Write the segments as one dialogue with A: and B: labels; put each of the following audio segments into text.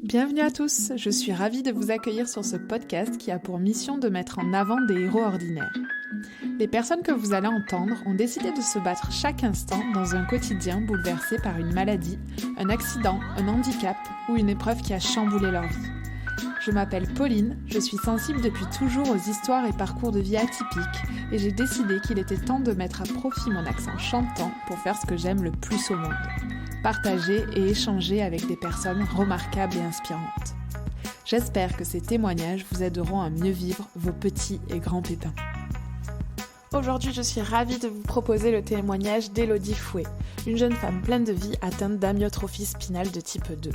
A: Bienvenue à tous, je suis ravie de vous accueillir sur ce podcast qui a pour mission de mettre en avant des héros ordinaires. Les personnes que vous allez entendre ont décidé de se battre chaque instant dans un quotidien bouleversé par une maladie, un accident, un handicap ou une épreuve qui a chamboulé leur vie. Je m'appelle Pauline, je suis sensible depuis toujours aux histoires et parcours de vie atypiques et j'ai décidé qu'il était temps de mettre à profit mon accent chantant pour faire ce que j'aime le plus au monde. Partager et échanger avec des personnes remarquables et inspirantes. J'espère que ces témoignages vous aideront à mieux vivre vos petits et grands pépins. Aujourd'hui, je suis ravie de vous proposer le témoignage d'Élodie Fouet, une jeune femme pleine de vie atteinte d'amyotrophie spinale de type 2,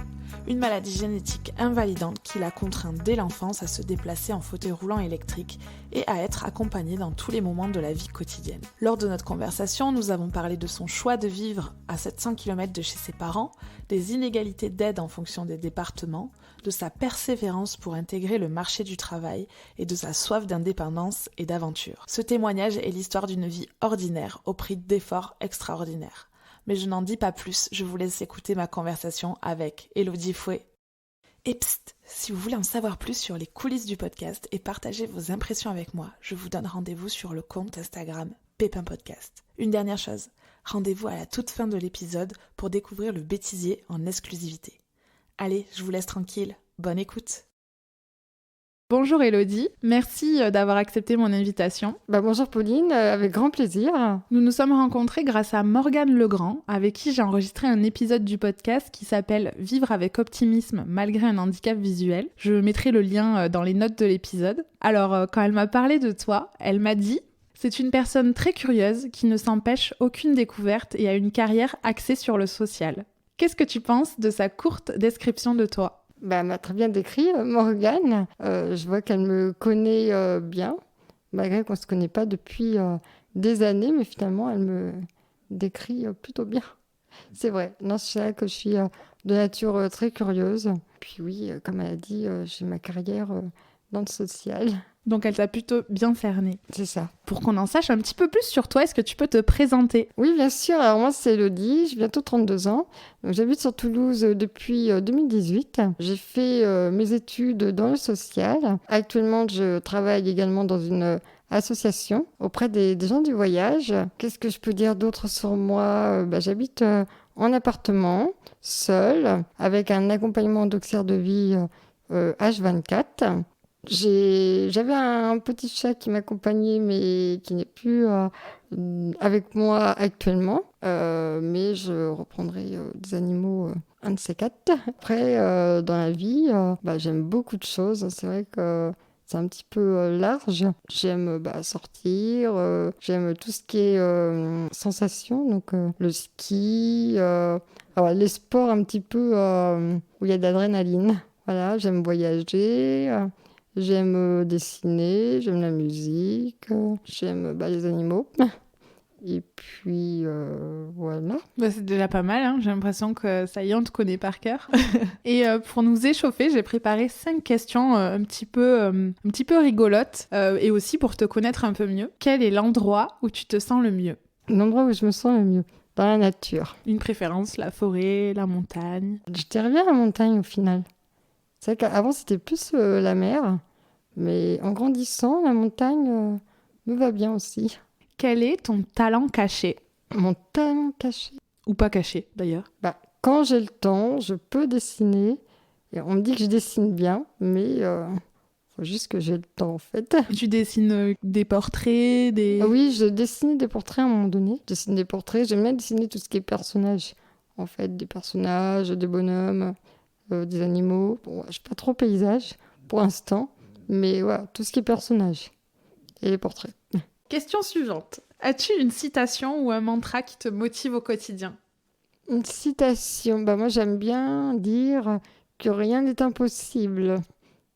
A: une maladie génétique invalidante qui l'a contrainte dès l'enfance à se déplacer en fauteuil roulant électrique et à être accompagnée dans tous les moments de la vie quotidienne. Lors de notre conversation, nous avons parlé de son choix de vivre à 700 km de chez ses parents, des inégalités d'aide en fonction des départements, de sa persévérance pour intégrer le marché du travail et de sa soif d'indépendance et d'aventure. Ce témoignage est l'histoire d'une vie ordinaire au prix d'efforts extraordinaires. Mais je n'en dis pas plus, je vous laisse écouter ma conversation avec Élodie Fouet. Et psst, si vous voulez en savoir plus sur les coulisses du podcast et partager vos impressions avec moi, je vous donne rendez-vous sur le compte Instagram Pépin Podcast. Une dernière chose, rendez-vous à la toute fin de l'épisode pour découvrir le bêtisier en exclusivité. Allez, je vous laisse tranquille, bonne écoute. Bonjour Élodie, merci d'avoir accepté mon invitation.
B: Bonjour Pauline, avec grand plaisir.
A: Nous nous sommes rencontrés grâce à Morgane Legrand, avec qui j'ai enregistré un épisode du podcast qui s'appelle « Vivre avec optimisme malgré un handicap visuel ». Je mettrai le lien dans les notes de l'épisode. Alors, quand elle m'a parlé de toi, elle m'a dit « C'est une personne très curieuse qui ne s'empêche aucune découverte et a une carrière axée sur le social ». Qu'est-ce que tu penses de sa courte description de toi ?
B: Elle m'a très bien décrit, Morgane. Je vois qu'elle me connaît bien, malgré qu'on ne se connaît pas depuis des années, mais finalement, elle me décrit plutôt bien. C'est vrai, non, c'est vrai que je suis de nature très curieuse. Puis oui, comme elle a dit, j'ai ma carrière dans le social.
A: Donc elle t'a plutôt bien cerné.
B: C'est ça.
A: Pour qu'on en sache un petit peu plus sur toi, est-ce que tu peux te présenter ?
B: Oui, bien sûr. Alors moi, c'est Élodie, j'ai bientôt 32 ans. Donc, j'habite sur Toulouse depuis 2018. J'ai fait mes études dans le social. Actuellement, je travaille également dans une association auprès des gens du voyage. Qu'est-ce que je peux dire d'autre sur moi ? J'habite en appartement, seule, avec un accompagnement d'auxiliaire de vie H24. J'avais un petit chat qui m'accompagnait, mais qui n'est plus avec moi actuellement. Mais je reprendrai des animaux, un de ces quatre. Après, dans la vie, j'aime beaucoup de choses. C'est vrai que c'est un petit peu large. J'aime sortir, j'aime tout ce qui est sensation, donc le ski, les sports un petit peu où il y a de l'adrénaline. Voilà, j'aime voyager. J'aime dessiner, j'aime la musique, j'aime les animaux. Et puis, voilà.
A: C'est déjà pas mal, hein. J'ai l'impression que ça y est, on te connaît par cœur. Et pour nous échauffer, j'ai préparé 5 questions un petit peu rigolotes et aussi pour te connaître un peu mieux. Quel est l'endroit où tu te sens le mieux ?
B: L'endroit où je me sens le mieux, dans la nature.
A: Une préférence, la forêt, la montagne ?
B: Je dirais bien la montagne au final. C'est vrai qu'avant, c'était plus la mer, mais en grandissant, la montagne me va bien aussi.
A: Quel est ton talent caché ?
B: Mon talent caché ?
A: Ou pas caché, d'ailleurs.
B: Quand j'ai le temps, je peux dessiner. Et on me dit que je dessine bien, mais faut juste que j'ai le temps, en fait.
A: Tu dessines des portraits,
B: Oui, je dessine des portraits à un moment donné. Je dessine des portraits. J'aime bien dessiner tout ce qui est personnages. En fait, des personnages, des bonhommes, des animaux. Bon, je suis pas trop paysage pour l'instant, mais voilà, tout ce qui est personnage et les portraits.
A: Question suivante. As-tu une citation ou un mantra qui te motive au quotidien ?
B: Une citation. Moi, j'aime bien dire que rien n'est impossible.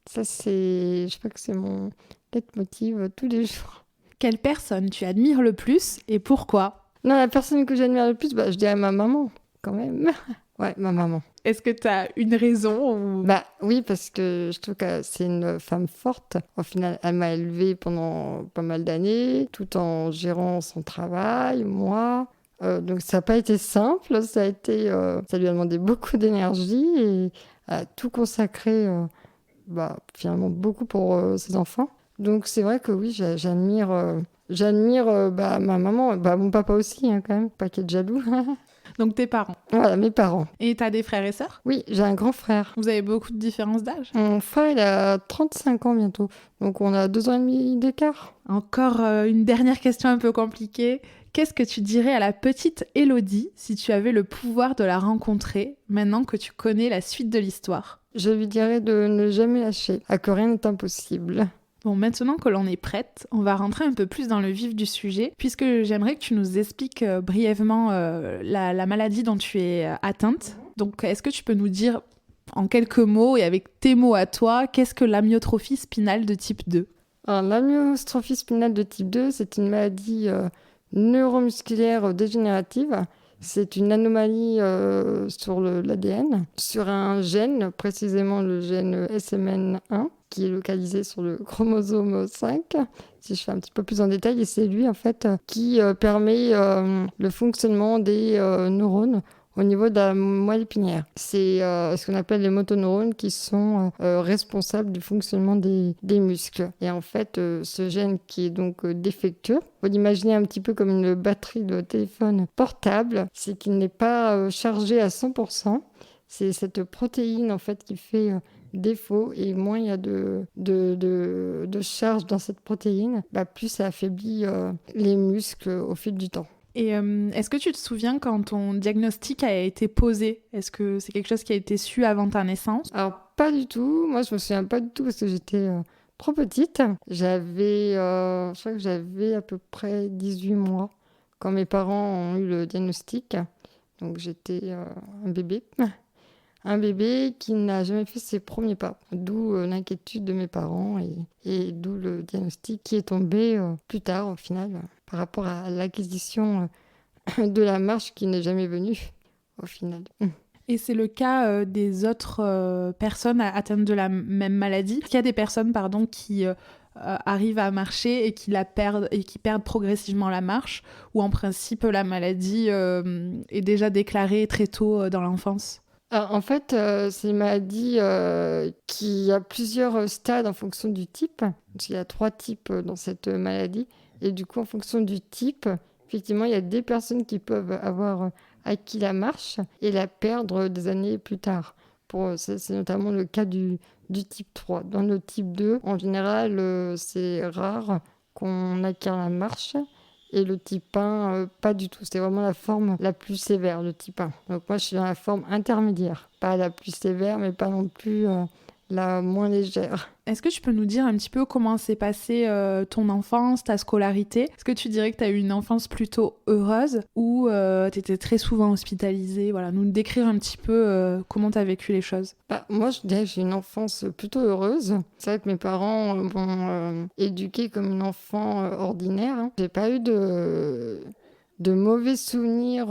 B: Ça, je crois que c'est mon leitmotiv tous les jours.
A: Quelle personne tu admires le plus et pourquoi ?
B: Non, la personne que j'admire le plus, je dirais ma maman, quand même. Ouais, ma maman.
A: Est-ce que tu as une raison ou...
B: Oui, parce que je trouve que c'est une femme forte. Au final, elle m'a élevée pendant pas mal d'années, tout en gérant son travail, moi. Donc ça n'a pas été simple, ça lui a demandé beaucoup d'énergie et a tout consacré finalement beaucoup pour ses enfants. Donc c'est vrai que oui, j'admire ma maman, mon papa aussi quand même, pas qu'il est jaloux.
A: Donc tes parents.
B: Voilà, mes parents.
A: Et t'as des frères et sœurs?
B: Oui, j'ai un grand frère.
A: Vous avez beaucoup de différences d'âge?
B: Mon frère, il a 35 ans bientôt, donc on a 2 ans et demi d'écart.
A: Encore une dernière question un peu compliquée. Qu'est-ce que tu dirais à la petite Élodie si tu avais le pouvoir de la rencontrer, maintenant que tu connais la suite de l'histoire?
B: Je lui dirais de ne jamais lâcher, que rien n'est impossible.
A: Bon, maintenant que l'on est prête, on va rentrer un peu plus dans le vif du sujet, puisque j'aimerais que tu nous expliques brièvement la maladie dont tu es atteinte. Donc, est-ce que tu peux nous dire en quelques mots et avec tes mots à toi, qu'est-ce que l'amyotrophie spinale de type 2?
B: Alors, l'amyotrophie spinale de type 2, c'est une maladie neuromusculaire dégénérative. C'est une anomalie sur l'ADN, sur un gène, précisément le gène SMN1, qui est localisé sur le chromosome 5, si je fais un petit peu plus en détail. Et c'est lui, en fait, qui permet le fonctionnement des neurones au niveau de la moelle épinière. C'est ce qu'on appelle les motoneurones qui sont responsables du fonctionnement des muscles. Et en fait, ce gène qui est donc défectueux, faut l'imaginer un petit peu comme une batterie de téléphone portable, c'est qu'il n'est pas chargé à 100%. C'est cette protéine en fait qui fait défaut, et moins il y a de charge dans cette protéine, plus ça affaiblit les muscles au fil du temps.
A: Et est-ce que tu te souviens quand ton diagnostic a été posé? Est-ce que c'est quelque chose qui a été su avant ta naissance?
B: Alors, pas du tout. Moi, je me souviens pas du tout parce que j'étais trop petite. Je crois que j'avais à peu près 18 mois quand mes parents ont eu le diagnostic. Donc, j'étais un bébé. Un bébé qui n'a jamais fait ses premiers pas. D'où l'inquiétude de mes parents et d'où le diagnostic qui est tombé plus tard, au final, par rapport à l'acquisition de la marche qui n'est jamais venue, au final.
A: Et c'est le cas des autres personnes atteintes de la même maladie. Il y a des personnes, qui arrivent à marcher et qui perdent progressivement la marche, ou en principe la maladie est déjà déclarée très tôt dans l'enfance.
B: Alors, en fait, c'est une maladie qui a plusieurs stades en fonction du type. Il y a 3 types dans cette maladie. Et du coup, en fonction du type, effectivement, il y a des personnes qui peuvent avoir acquis la marche et la perdre des années plus tard. C'est notamment le cas du type 3. Dans le type 2, en général, c'est rare qu'on acquiert la marche. Et le type 1, pas du tout. C'est vraiment la forme la plus sévère, le type 1. Donc moi, je suis dans la forme intermédiaire. Pas la plus sévère, mais pas non plus la moins légère.
A: Est-ce que tu peux nous dire un petit peu comment s'est passée ton enfance, ta scolarité? Est-ce que tu dirais que tu as eu une enfance plutôt heureuse ou tu étais très souvent hospitalisée? Voilà, nous décrire un petit peu comment tu as vécu les choses.
B: Moi, je dirais que j'ai une enfance plutôt heureuse. C'est vrai que mes parents m'ont éduquée comme une enfant ordinaire. Hein. J'ai pas eu de mauvais souvenirs,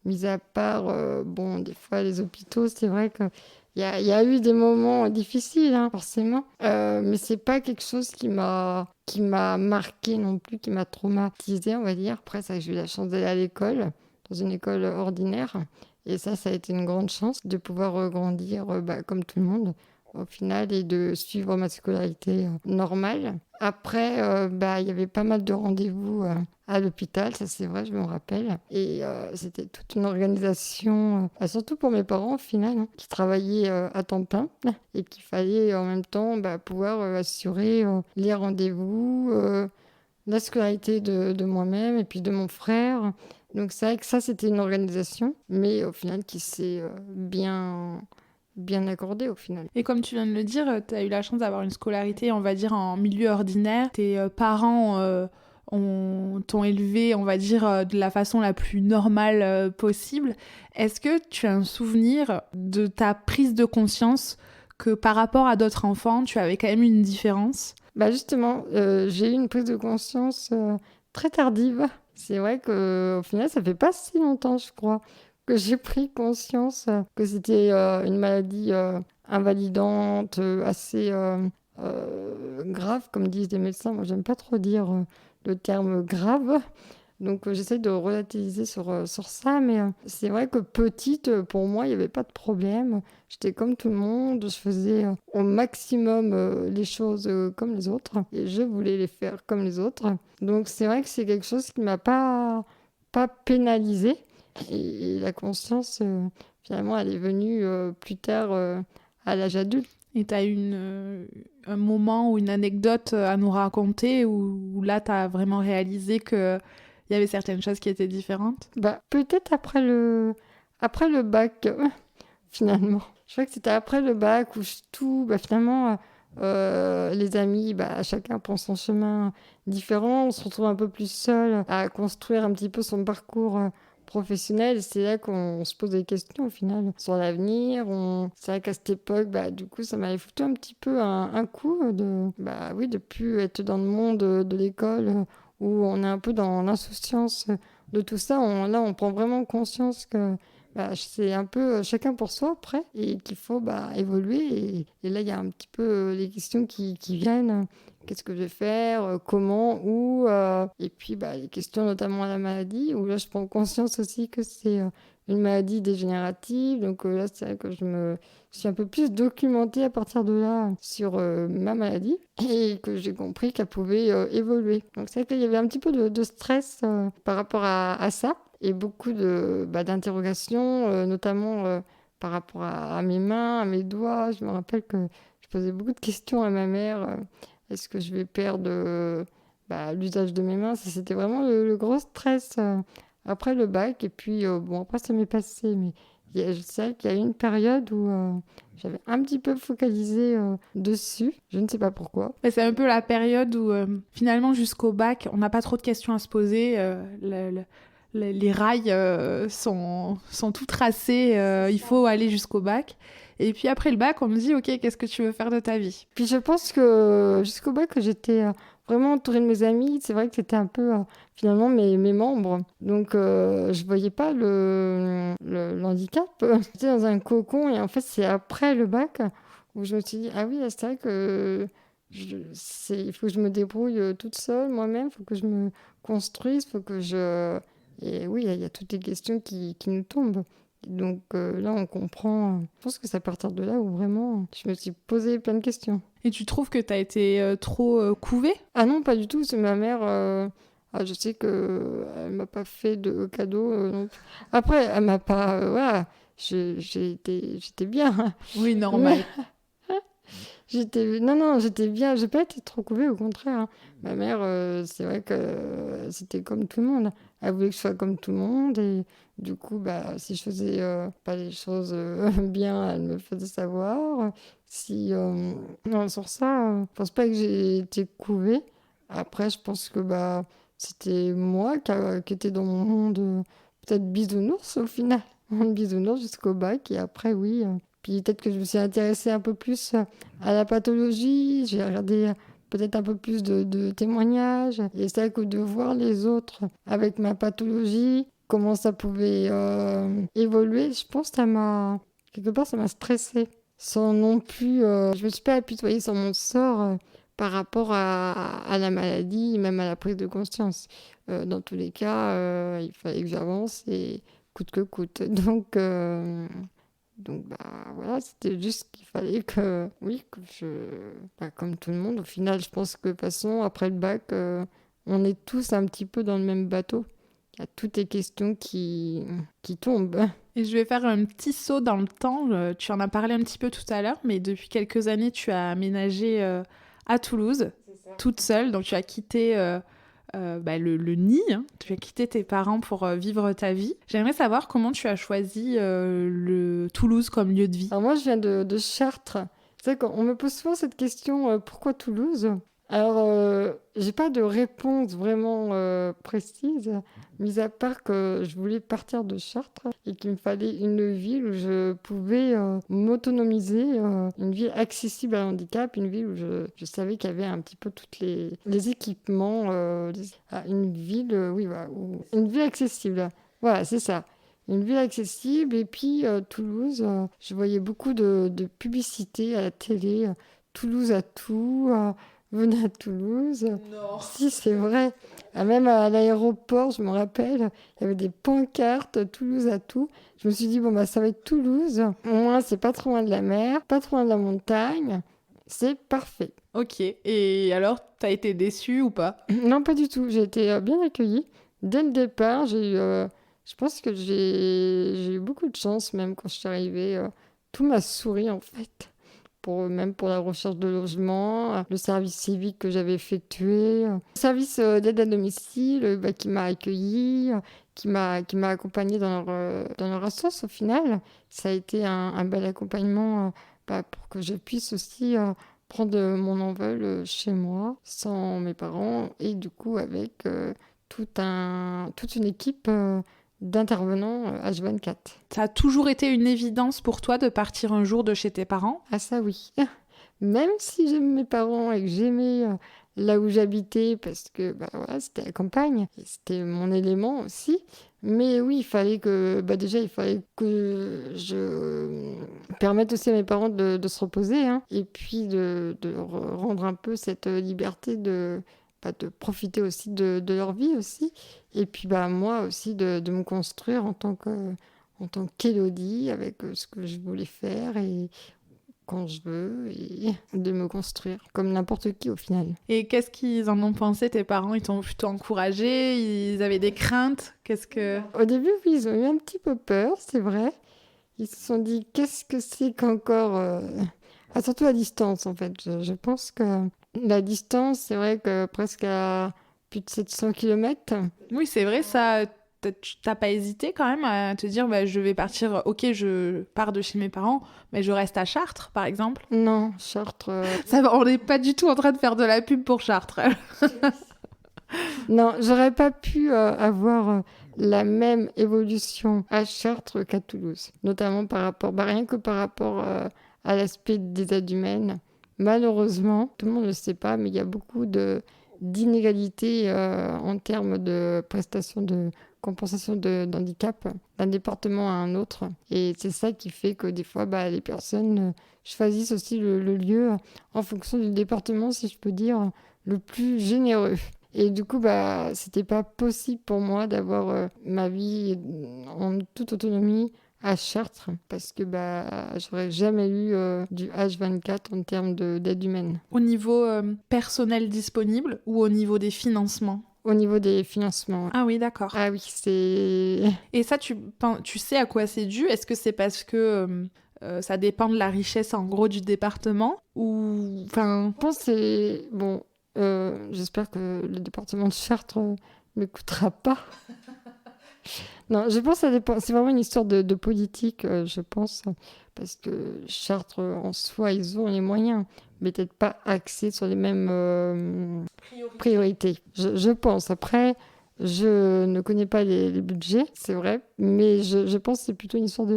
B: mis à part, des fois les hôpitaux, c'est vrai que il y a eu des moments difficiles, hein, forcément, mais c'est pas quelque chose qui m'a marqué non plus, qui m'a traumatisée, on va dire. Après, ça, j'ai eu la chance d'aller à l'école, dans une école ordinaire, et ça a été une grande chance de pouvoir grandir comme tout le monde, au final, et de suivre ma scolarité normale. Après, il y avait pas mal de rendez-vous à l'hôpital, ça c'est vrai, je me rappelle. Et c'était toute une organisation, surtout pour mes parents au final, hein, qui travaillaient à temps plein et qu'il fallait en même temps pouvoir assurer les rendez-vous, la scolarité de moi-même et puis de mon frère. Donc c'est vrai que ça, c'était une organisation, mais au final qui s'est bien accordé au final.
A: Et comme tu viens de le dire, tu as eu la chance d'avoir une scolarité, on va dire, en milieu ordinaire. Tes parents t'ont élevé, on va dire, de la façon la plus normale possible. Est-ce que tu as un souvenir de ta prise de conscience que par rapport à d'autres enfants, tu avais quand même une différence?
B: Justement, j'ai eu une prise de conscience très tardive. C'est vrai qu'au final, ça fait pas si longtemps, je crois, que j'ai pris conscience que c'était une maladie invalidante, assez grave, comme disent les médecins. Moi, j'aime pas trop dire le terme grave, Donc j'essaye de relativiser sur ça, mais c'est vrai que petite, pour moi, il n'y avait pas de problème. J'étais comme tout le monde, je faisais au maximum les choses comme les autres, et je voulais les faire comme les autres. Donc c'est vrai que c'est quelque chose qui ne m'a pas pénalisée. Et la conscience, finalement, elle est venue plus tard à l'âge adulte.
A: Et tu as un moment ou une anecdote à nous raconter où là, tu as vraiment réalisé qu'il y avait certaines choses qui étaient différentes?
B: Peut-être après le bac, finalement. Je crois que c'était après le bac où finalement, les amis, chacun prend son chemin différent. On se retrouve un peu plus seul à construire un petit peu son parcours professionnel. Et c'est là qu'on se pose des questions au final sur l'avenir. C'est vrai qu'à cette époque, du coup, ça m'avait foutu un petit peu un coup de plus être dans le monde de l'école où on est un peu dans l'insouciance de tout ça. Là, on prend vraiment conscience que c'est un peu chacun pour soi après et qu'il faut évoluer. Et là, il y a un petit peu les questions qui viennent. Qu'est-ce que je vais faire, comment, où, et puis les questions notamment à la maladie, où là je prends conscience aussi que c'est une maladie dégénérative. Donc là, c'est vrai que je me suis un peu plus documentée à partir de là sur ma maladie et que j'ai compris qu'elle pouvait évoluer. Donc c'est vrai qu'il y avait un petit peu de stress par rapport à ça et beaucoup d'interrogations, notamment par rapport à mes mains, à mes doigts. Je me rappelle que je posais beaucoup de questions à ma mère. Est-ce que je vais perdre l'usage de mes mains? C'était vraiment le gros stress après le bac. Et puis, après, ça m'est passé. Mais je sais qu'il y a eu une période où j'avais un petit peu focalisé dessus. Je ne sais pas pourquoi.
A: C'est un peu la période où, finalement, jusqu'au bac, on n'a pas trop de questions à se poser. Les rails sont tout tracés. Il faut aller jusqu'au bac. Et puis après le bac, on me dit, OK, qu'est-ce que tu veux faire de ta vie?
B: Puis je pense que jusqu'au bac, j'étais vraiment entourée de mes amis. C'est vrai que c'était un peu finalement mes membres. Donc je voyais pas le handicap. J'étais dans un cocon et en fait c'est après le bac où je me suis dit, ah oui, c'est vrai que il faut que je me débrouille toute seule moi-même. Il faut que je me construise. Faut que je... Et oui, il y a toutes les questions qui nous tombent. Donc là, on comprend. Je pense que c'est à partir de là où vraiment je me suis posé plein de questions.
A: Et tu trouves que tu as été trop couvée?
B: Ah non, pas du tout. C'est ma mère. Je sais qu'elle ne m'a pas fait de cadeau. Après, elle m'a pas. Voilà. J'étais bien.
A: Oui, normal.
B: Non, j'étais bien. J'ai pas été trop couvée, au contraire. Hein. Ma mère, c'est vrai que c'était comme tout le monde. Elle voulait que je sois comme tout le monde. Et du coup, si je faisais pas les choses bien, elle me faisait savoir. Non, sur ça, je pense pas que j'ai été couvée. Après, je pense que c'était moi qui était dans mon monde, peut-être bisounours au final. Mon bisounours jusqu'au bac. Et après, oui. Puis peut-être que je me suis intéressée un peu plus à la pathologie. J'ai regardé peut-être un peu plus de témoignages. Et c'est vrai que de voir les autres avec ma pathologie, comment ça pouvait évoluer, je pense que quelque part, ça m'a stressée. Sans non plus... je me suis pas apitoyée sur mon sort par rapport à la maladie, même à la prise de conscience. Dans tous les cas, il fallait que j'avance et coûte que coûte. Donc voilà, c'était juste qu'il fallait que, oui, comme tout le monde, au final, je pense que de toute façon, après le bac, on est tous un petit peu dans le même bateau. Il y a toutes les questions qui tombent.
A: Et je vais faire un petit saut dans le temps. Tu en as parlé un petit peu tout à l'heure, mais depuis quelques années, tu as aménagé à Toulouse, toute seule. Donc tu as quitté le nid, hein. Tu as quitté tes parents pour vivre ta vie. J'aimerais savoir comment tu as choisi le Toulouse comme lieu de vie.
B: Alors moi, je viens de Chartres. C'est vrai qu'on me pose souvent cette question, pourquoi Toulouse? Alors, j'ai pas de réponse vraiment précise, mis à part que je voulais partir de Chartres et qu'il me fallait une ville où je pouvais m'autonomiser, une ville accessible à l'handicap, une ville où je savais qu'il y avait un petit peu tous les équipements, une ville, une ville accessible. Voilà, c'est ça. Une ville accessible. Et puis, Toulouse, je voyais beaucoup de publicités à la télé. Toulouse a tout. venait à Toulouse.
A: Non.
B: Si, c'est vrai. Ah, même à l'aéroport, je me rappelle, il y avait des pancartes Toulouse à tout. Je me suis dit, bon, bah, ça va être Toulouse. Au moins, c'est pas trop loin de la mer, pas trop loin de la montagne. C'est parfait.
A: Ok, et alors, t'as été déçue ou pas?
B: Non, pas du tout. J'ai été bien accueillie. Dès le départ, je pense que j'ai eu beaucoup de chance, même quand je suis arrivée. Tout m'a souri, en fait. Même pour la recherche de logement, le service civique que j'avais effectué, le service d'aide à domicile qui m'a accueilli, qui m'a accompagné dans leur assos au final. Ça a été un bel accompagnement pour que je puisse aussi prendre mon envol chez moi, sans mes parents, et du coup avec toute une équipe d'intervenants H24.
A: Ça a toujours été une évidence pour toi de partir un jour de chez tes parents?
B: Ah ça oui. Même si j'aime mes parents et que j'aimais là où j'habitais, parce que bah, voilà, c'était la campagne, et c'était mon élément aussi. Mais oui, il fallait que je permette aussi à mes parents de se reposer, hein, et puis de leur rendre un peu cette liberté de profiter aussi de leur vie aussi. Et puis bah, moi aussi de me construire en tant qu'Élodie avec ce que je voulais faire et quand je veux et de me construire comme n'importe qui au final.
A: Et qu'est-ce qu'ils en ont pensé, tes parents? Ils t'ont plutôt encouragé? Ils avaient des craintes? Qu'est-ce que...
B: Au début, oui, ils ont eu un petit peu peur, c'est vrai. Ils se sont dit, qu'est-ce que c'est qu'encore... surtout à distance, en fait. Je pense que la distance, c'est vrai que presque à plus de 700 km.
A: Oui, c'est vrai, ça... T'as pas hésité quand même à te dire, bah, je vais partir, ok, je pars de chez mes parents, mais je reste à Chartres, par exemple?
B: Non, Chartres...
A: Ça va, on n'est pas du tout en train de faire de la pub pour Chartres.
B: Non, j'aurais pas pu avoir la même évolution à Chartres qu'à Toulouse, notamment rien que par rapport à l'aspect des aides humaines. Malheureusement, tout le monde ne le sait pas, mais il y a beaucoup d'inégalités en termes de prestations de compensation d'handicap d'un département à un autre. Et c'est ça qui fait que des fois, bah, les personnes choisissent aussi le lieu en fonction du département, si je peux dire, le plus généreux. Et du coup, bah, c'était pas possible pour moi d'avoir ma vie en toute autonomie à Chartres parce que bah, j'aurais jamais eu du H24 en termes d'aide humaine.
A: Au niveau personnel disponible ou au niveau des financements?
B: Au niveau des financements.
A: Ah oui, d'accord.
B: Ah oui, c'est...
A: Et ça, tu sais à quoi c'est dû? Est-ce que c'est parce que ça dépend de la richesse en gros du département? Ou... Enfin...
B: Je pense que c'est... Bon, j'espère que le département de Chartres ne m'écoutera pas. Non, je pense que ça dépend. C'est vraiment une histoire de politique, je pense, parce que Chartres, en soi, ils ont les moyens, mais peut-être pas axés sur les mêmes priorités. Je pense. Après, je ne connais pas les budgets, c'est vrai, mais je pense que c'est plutôt une histoire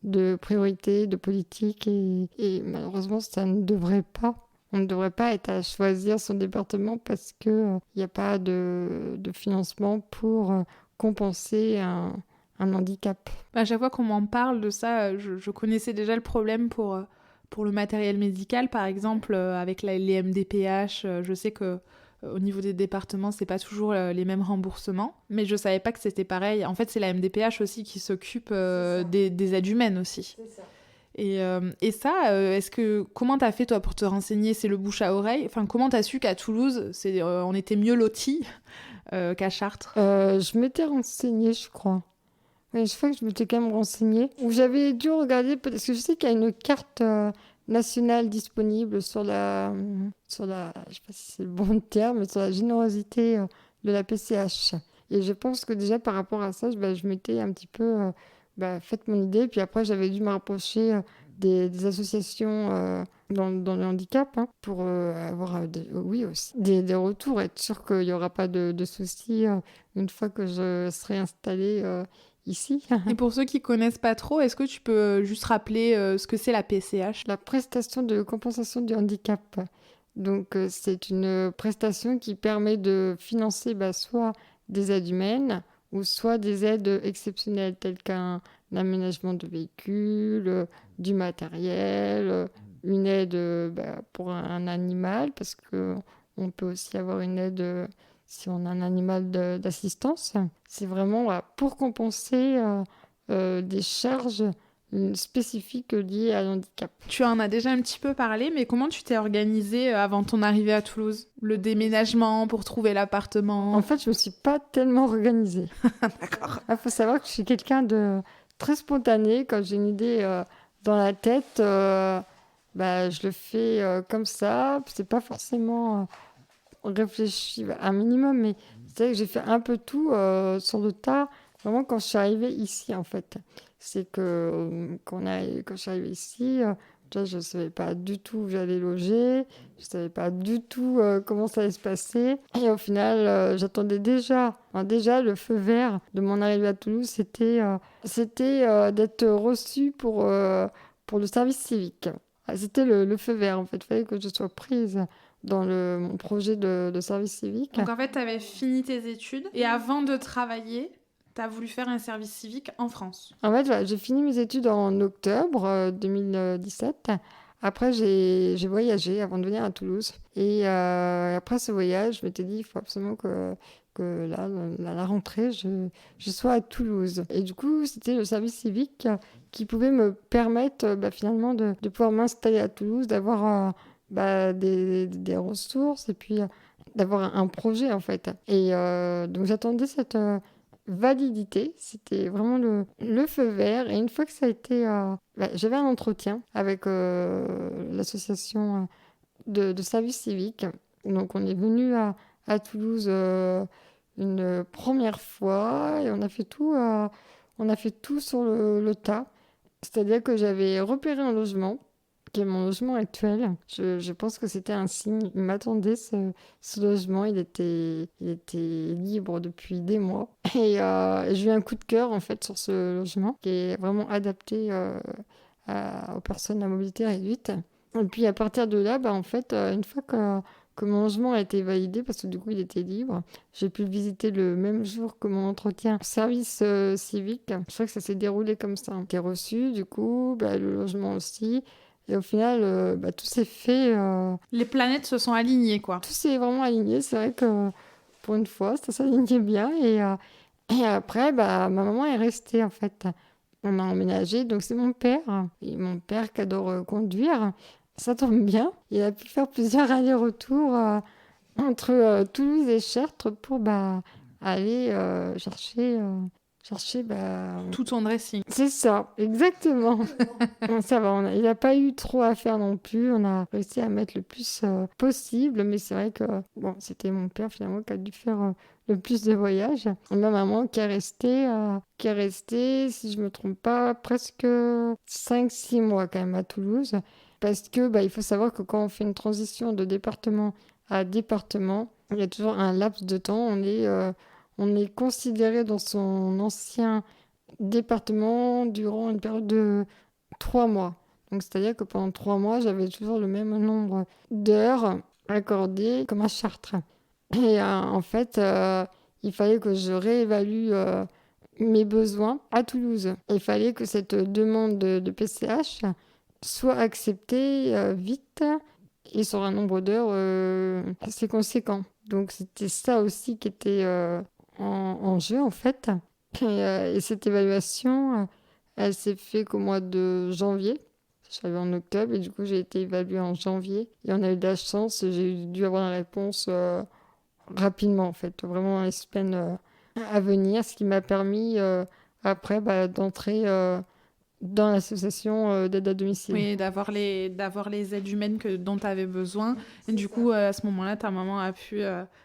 B: de priorité, de politique, et malheureusement, ça ne devrait pas. On ne devrait pas être à choisir son département parce qu'il n'y a pas de financement pour compenser un handicap.
A: À chaque fois qu'on m'en parle de ça, je connaissais déjà le problème pour le matériel médical, par exemple, avec les MDPH. Je sais que au niveau des départements, c'est pas toujours les mêmes remboursements, mais je savais pas que c'était pareil. En fait, c'est la MDPH aussi qui s'occupe des aides humaines aussi.
B: C'est ça.
A: Et ça, comment t'as fait toi pour te renseigner? C'est le bouche à oreille? Enfin, comment t'as su qu'à Toulouse, on était mieux lotis qu'à Chartres?
B: Je m'étais renseignée, je crois. Oui, je crois que je m'étais quand même renseignée. Ou j'avais dû regarder, parce que je sais qu'il y a une carte nationale disponible sur je sais pas si c'est le bon terme, mais sur la générosité de la PCH. Et je pense que déjà par rapport à ça, je m'étais un petit peu fait mon idée. Puis après, j'avais dû me rapprocher des associations dans le handicap pour avoir aussi des retours, être sûr qu'il n'y aura pas de soucis une fois que je serai installée ici.
A: Et pour ceux qui connaissent pas trop, est-ce que tu peux juste rappeler ce que c'est la PCH?
B: La prestation de compensation du handicap. Donc, c'est une prestation qui permet de financer soit des aides humaines ou soit des aides exceptionnelles telles qu'un aménagement de véhicules, du matériel, une aide pour un animal, parce qu'on peut aussi avoir une aide si on a un animal d'assistance. C'est vraiment pour compenser des charges spécifiques liées à l'handicap.
A: Tu en as déjà un petit peu parlé, mais comment tu t'es organisée avant ton arrivée à Toulouse? Le déménagement pour trouver l'appartement?
B: En fait, je me suis pas tellement organisée.
A: D'accord.
B: Il faut savoir que je suis quelqu'un de très spontané. Quand j'ai une idée dans la tête, je le fais comme ça. C'est pas forcément réfléchi un minimum, mais c'est vrai que j'ai fait un peu tout sur le tas, vraiment quand je suis arrivée ici, en fait. C'est que quand je suis arrivée ici, déjà, je ne savais pas du tout où j'allais loger, je ne savais pas du tout comment ça allait se passer. Et au final, j'attendais déjà le feu vert de mon arrivée à Toulouse, c'était d'être reçue pour le service civique. C'était le feu vert, en fait. Il fallait que je sois prise dans mon projet de service civique.
A: Donc en fait, tu avais fini tes études et avant de travailler, tu as voulu faire un service civique en France.
B: En fait, j'ai fini mes études en octobre 2017. Après, j'ai voyagé avant de venir à Toulouse. Et après ce voyage, je m'étais dit, il faut absolument que là, la rentrée, je sois à Toulouse. Et du coup, c'était le service civique qui pouvait me permettre finalement de pouvoir m'installer à Toulouse, d'avoir des ressources et puis d'avoir un projet en fait. Et donc j'attendais cette validité, c'était vraiment le feu vert. Et une fois que ça a été... j'avais un entretien avec l'association de service civique. Donc on est venu à Toulouse une première fois et on a fait tout sur le tas. C'est-à-dire que j'avais repéré un logement qui est mon logement actuel. Je pense que c'était un signe. Il m'attendait ce logement. Il était libre depuis des mois. Et j'ai eu un coup de cœur en fait sur ce logement qui est vraiment adapté aux personnes à mobilité réduite. Et puis à partir de là, en fait, une fois que mon logement a été validé, parce que du coup il était libre, j'ai pu le visiter le même jour que mon entretien service civique. Je crois que ça s'est déroulé comme ça. J'ai reçu du coup le logement aussi. Et au final, tout s'est fait...
A: Les planètes se sont alignées, quoi.
B: Tout s'est vraiment aligné. C'est vrai que pour une fois, ça s'alignait bien. Et après, ma maman est restée, en fait. On a emménagé, donc c'est mon père. Et mon père qui adore conduire. Ça tombe bien. Il a pu faire plusieurs allers-retours entre Toulouse et Chartres pour aller chercher
A: tout ton dressing.
B: C'est ça, exactement. Bon, ça va, il n'a pas eu trop à faire non plus. On a réussi à mettre le plus possible, mais c'est vrai que c'était mon père finalement qui a dû faire le plus de voyages. Et ma maman qui est restée, si je me trompe pas, presque 5-6 mois quand même à Toulouse. Parce que il faut savoir que quand on fait une transition de département à département, il y a toujours un laps de temps. On est considéré dans son ancien département durant une période de 3 mois. Donc, c'est-à-dire que pendant 3 mois, j'avais toujours le même nombre d'heures accordées comme à Chartres. Et en fait, il fallait que je réévalue mes besoins à Toulouse. Il fallait que cette demande de PCH soit acceptée vite et sur un nombre d'heures assez conséquent. Donc, c'était ça aussi qui était en jeu, en fait. Et cette évaluation, elle s'est faite qu'au mois de janvier. Je suis arrivée en octobre et du coup, j'ai été évaluée en janvier. Et on a eu de la chance, j'ai dû avoir la réponse rapidement, en fait, vraiment dans les semaines à venir, ce qui m'a permis après d'entrer dans l'association d'aide à domicile.
A: Oui, d'avoir les aides humaines dont tu avais besoin. Et du coup, à ce moment-là, ta maman a pu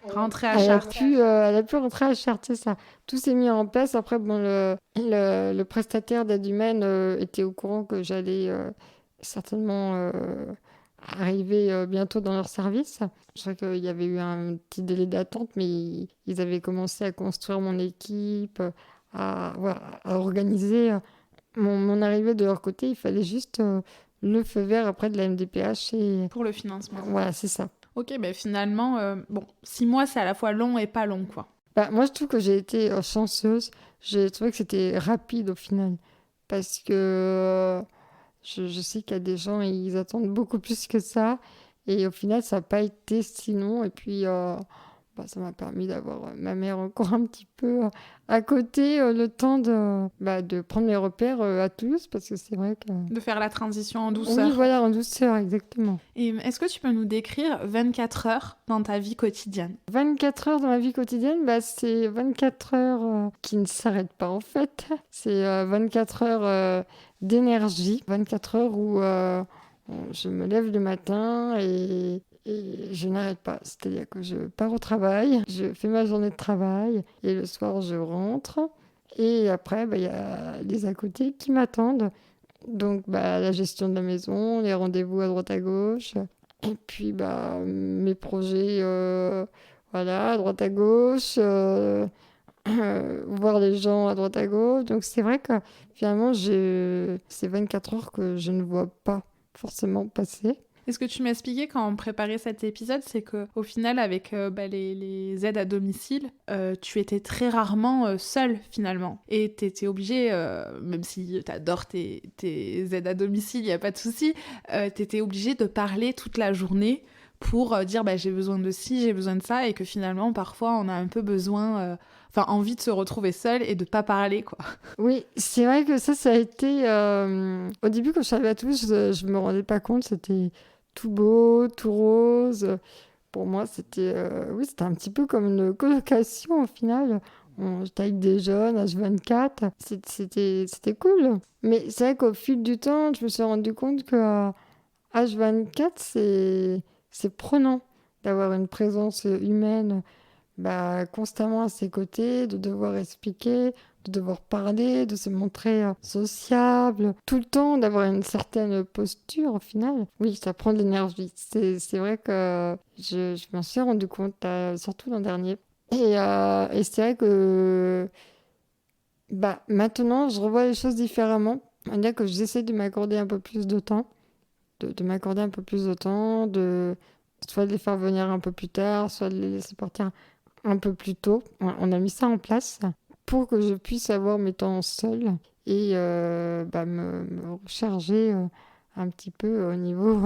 A: rentrer à Chartres.
B: Elle a pu rentrer à Chartres, c'est ça. Tout s'est mis en place. Après, le prestataire d'aide humaine était au courant que j'allais certainement arriver bientôt dans leur service. Je sais qu'il y avait eu un petit délai d'attente, mais ils avaient commencé à construire mon équipe, à organiser mon arrivée de leur côté. Il fallait juste le feu vert après de la MDPH.
A: Pour le financement.
B: Voilà, c'est ça.
A: Ok, finalement, 6 mois, c'est à la fois long et pas long, quoi.
B: Moi, je trouve que j'ai été chanceuse. J'ai trouvé que c'était rapide au final. Parce que Je sais qu'il y a des gens, ils attendent beaucoup plus que ça. Et au final, ça n'a pas été sinon. Et puis, ça m'a permis d'avoir ma mère encore un petit peu à côté, le temps de prendre mes repères à Toulouse, parce que c'est vrai que...
A: De faire la transition en
B: Oui,
A: douceur.
B: voilà, en douceur, exactement.
A: Et est-ce que tu peux nous décrire 24 heures dans ta vie quotidienne ?
B: 24 heures dans ma vie quotidienne, c'est 24 heures qui ne s'arrêtent pas en fait. C'est 24 heures d'énergie, 24 heures où je me lève le matin et je n'arrête pas. C'est-à-dire que je pars au travail, je fais ma journée de travail et le soir je rentre. Et après, il y a les à côté qui m'attendent. Donc la gestion de la maison, les rendez-vous à droite à gauche. Et puis mes projets, voilà, à droite à gauche, voir les gens à droite à gauche. Donc c'est vrai que finalement, c'est 24 heures que je ne vois pas forcément passer.
A: Et ce que tu m'expliquais quand on préparait cet épisode, c'est qu'au final, avec les aides à domicile, tu étais très rarement seule, finalement. Et tu étais obligée, même si tu adores tes aides à domicile, il n'y a pas de souci, tu étais obligée de parler toute la journée pour dire j'ai besoin de ci, j'ai besoin de ça, et que finalement, parfois, on a un peu besoin... envie de se retrouver seule et de pas parler, quoi.
B: Oui, c'est vrai que ça a été... Au début, quand je suis arrivée à Toulouse, je me rendais pas compte, c'était tout beau, tout rose. Pour moi, c'était un petit peu comme une colocation au final. J'étais avec des jeunes, H24, c'était cool. Mais c'est vrai qu'au fil du temps, je me suis rendu compte que H24, c'est prenant d'avoir une présence humaine constamment à ses côtés, de devoir expliquer, de devoir parler, de se montrer sociable, tout le temps d'avoir une certaine posture au final. Oui, ça prend de l'énergie. C'est vrai que je m'en suis rendu compte, surtout l'an dernier. Et c'est vrai que maintenant, je revois les choses différemment. C'est-à-dire que j'essaie de m'accorder un peu plus de temps, de m'accorder un peu plus de temps, soit de les faire venir un peu plus tard, soit de les laisser partir un peu plus tôt. On a mis ça en place pour que je puisse avoir mes temps seuls et me recharger un petit peu au niveau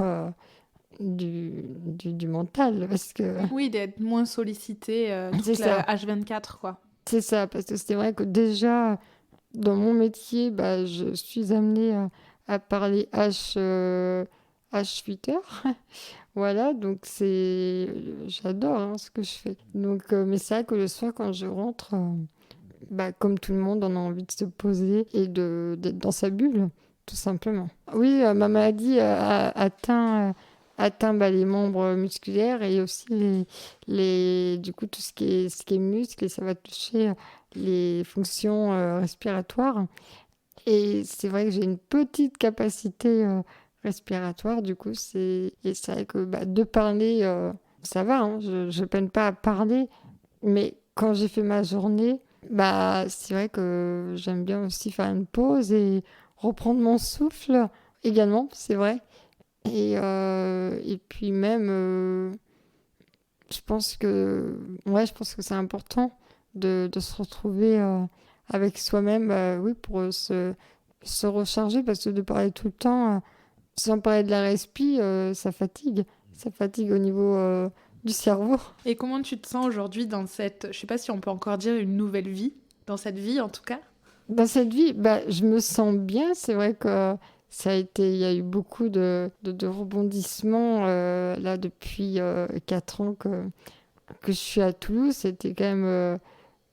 B: du mental. Parce que...
A: Oui, d'être moins sollicité toute
B: c'est
A: la
B: ça.
A: H24, quoi.
B: C'est ça, parce que c'est vrai que déjà, dans mon métier, je suis amenée à parler H8 heures. Voilà, donc j'adore ce que je fais. Donc, mais c'est vrai que le soir, quand je rentre, comme tout le monde, on a envie de se poser et d'être dans sa bulle, tout simplement. Oui, ma maladie atteint les membres musculaires et aussi du coup, tout ce qui est muscle, et ça va toucher les fonctions respiratoires. Et c'est vrai que j'ai une petite capacité respiratoire, du coup, et c'est vrai que de parler, ça va, hein, je peine pas à parler, mais quand j'ai fait ma journée, c'est vrai que j'aime bien aussi faire une pause et reprendre mon souffle également, c'est vrai. Et puis même, je pense que c'est important de se retrouver avec soi-même, oui, pour se recharger, parce que de parler tout le temps, sans parler de la respi, ça fatigue. Ça fatigue au niveau du cerveau.
A: Et comment tu te sens aujourd'hui dans cette, je sais pas si on peut encore dire une nouvelle vie, dans cette vie en tout cas ?
B: Dans cette vie, je me sens bien. C'est vrai que il y a eu beaucoup de rebondissements là depuis 4 ans que je suis à Toulouse. C'était quand même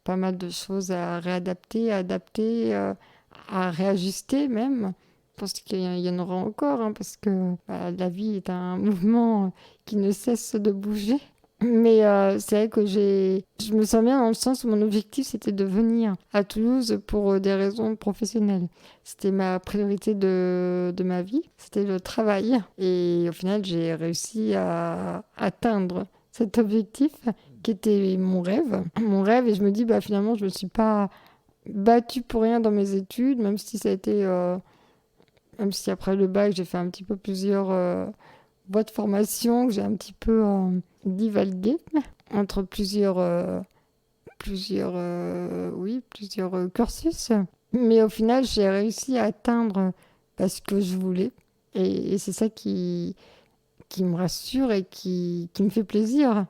B: pas mal de choses à réadapter, à adapter, à réajuster même. Je pense qu'il y en aura encore, hein, parce que la vie est un mouvement qui ne cesse de bouger. Mais c'est vrai que je me sens bien dans le sens où mon objectif, c'était de venir à Toulouse pour des raisons professionnelles. C'était ma priorité de ma vie, c'était le travail. Et au final, j'ai réussi à atteindre cet objectif qui était mon rêve. Mon rêve, et je me dis, finalement, je ne me suis pas battue pour rien dans mes études, même si ça a été... même si après le bac, j'ai fait un petit peu plusieurs voies de formation, que j'ai un petit peu divagué entre plusieurs cursus. Mais au final, j'ai réussi à atteindre ce que je voulais. Et c'est ça qui me rassure et qui me fait plaisir.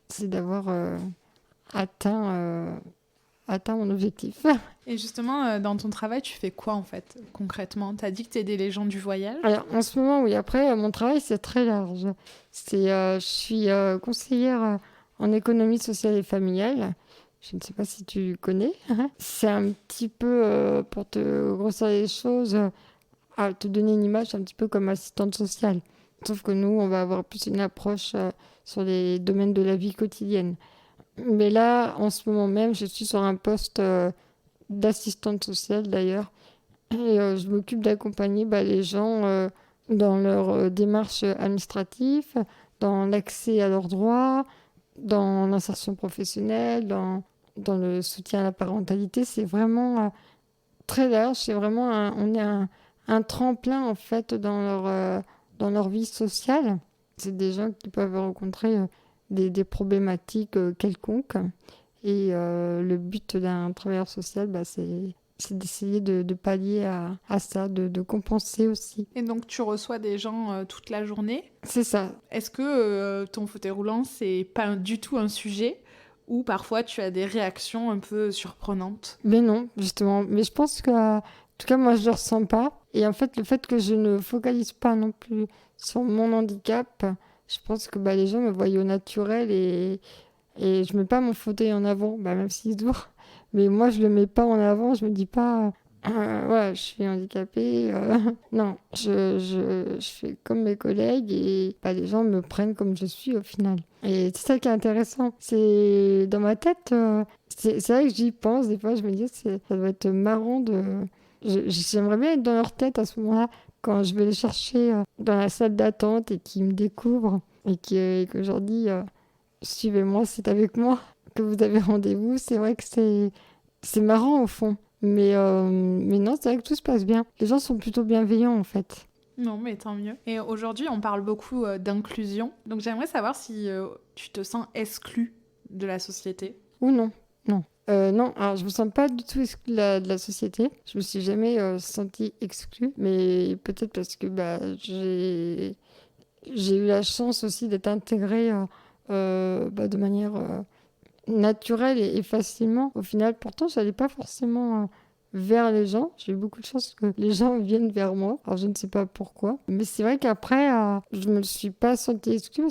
B: C'est d'avoir atteint mon objectif.
A: Et justement, dans ton travail, tu fais quoi en fait, concrètement? Tu as dit que tu aidais les gens du voyage.
B: Alors, en ce moment, oui, après, mon travail, c'est très large. Je suis conseillère en économie sociale et familiale. Je ne sais pas si tu connais. C'est un petit peu, pour te grossir les choses, à te donner une image, un petit peu comme assistante sociale. Sauf que nous, on va avoir plus une approche sur les domaines de la vie quotidienne. Mais là, en ce moment même, je suis sur un poste d'assistante sociale d'ailleurs. Et je m'occupe d'accompagner les gens dans leur démarche administrative, dans l'accès à leurs droits, dans l'insertion professionnelle, dans le soutien à la parentalité. C'est vraiment très large. C'est vraiment on est un tremplin en fait dans leur vie sociale. C'est des gens qui peuvent rencontrer des problématiques quelconques. Et le but d'un travailleur social, c'est d'essayer de pallier à ça, de compenser aussi.
A: Et donc, tu reçois des gens toute la journée.
B: C'est ça.
A: Est-ce que ton fauteuil roulant, c'est pas du tout un sujet ou parfois tu as des réactions un peu surprenantes?
B: Mais non, justement. Mais je pense que, en tout cas, moi, je le ressens pas. Et en fait, le fait que je ne focalise pas non plus sur mon handicap, je pense que les gens me voient au naturel et je mets pas mon fauteuil en avant, même s'il se voit. Mais moi, je le mets pas en avant. Je me dis pas, ouais, je suis handicapée. Non, je fais comme mes collègues et les gens me prennent comme je suis au final. Et c'est ça qui est intéressant. C'est dans ma tête, c'est vrai que j'y pense. Des fois, je me dis, ça doit être marrant j'aimerais bien être dans leur tête à ce moment-là, quand je vais les chercher dans la salle d'attente et qu'ils me découvrent et que je leur dis, suivez-moi, c'est avec moi que vous avez rendez-vous. C'est vrai que c'est marrant au fond. Mais non, c'est vrai que tout se passe bien. Les gens sont plutôt bienveillants en fait.
A: Non, mais tant mieux. Et aujourd'hui, on parle beaucoup d'inclusion. Donc j'aimerais savoir si tu te sens exclu de la société.
B: Ou non, non. Non, alors je me sens pas du tout exclue de la société. Je me suis jamais sentie exclue. Mais peut-être parce que j'ai eu la chance aussi d'être intégrée de manière naturelle et facilement. Au final, pourtant, je n'allais pas forcément vers les gens. J'ai eu beaucoup de chance que les gens viennent vers moi. Alors, je ne sais pas pourquoi. Mais c'est vrai qu'après, je me suis pas sentie exclue.